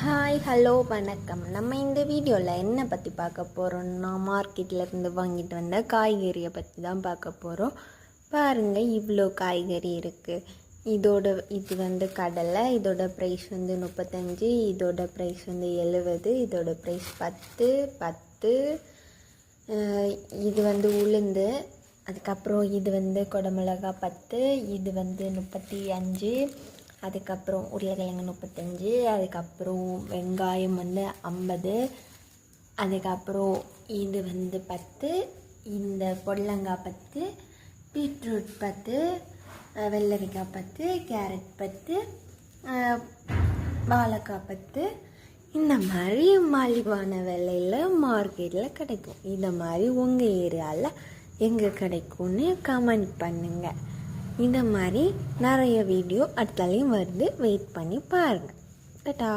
Hi hello வணக்கம். நம்ம இந்த வீடியோவில் என்ன பற்றி பார்க்க போகிறோம்னா, மார்க்கெட்லேருந்து வாங்கிட்டு வந்த காய்கறியை பற்றி தான் பார்க்க போகிறோம். பாருங்கள், இவ்வளோ காய்கறி இருக்குது. இது கடலை. இதோட ப்ரைஸ் 35, இதோட ப்ரைஸ் 70, இதோட ப்ரைஸ் 10. இது உளுந்து. அதுக்கப்புறம் இது குடமிளகா 10, இது 35. அதுக்கப்புறம் உருளைக்கிழங்கு 35, அதுக்கப்புறம் வெங்காயம் 50, அதுக்கப்புறம் இது 10, இந்த பொடலங்காய் 10, பீட்ரூட் 10, வெள்ளரிக்காய் 10, கேரட் 10, வாழைக்காய் 10. இந்த மாதிரி மலிவான விலையில் மார்க்கெட்டில் கிடைக்கும். இந்த மாதிரி உங்கள் ஏரியாவில் எங்கே கிடைக்கும்னு கமெண்ட் பண்ணுங்கள். இந்த மாதிரி நிறைய வீடியோ அடுத்தாலையும் வருது. வெயிட் பண்ணி பாருங்கள். டாடா.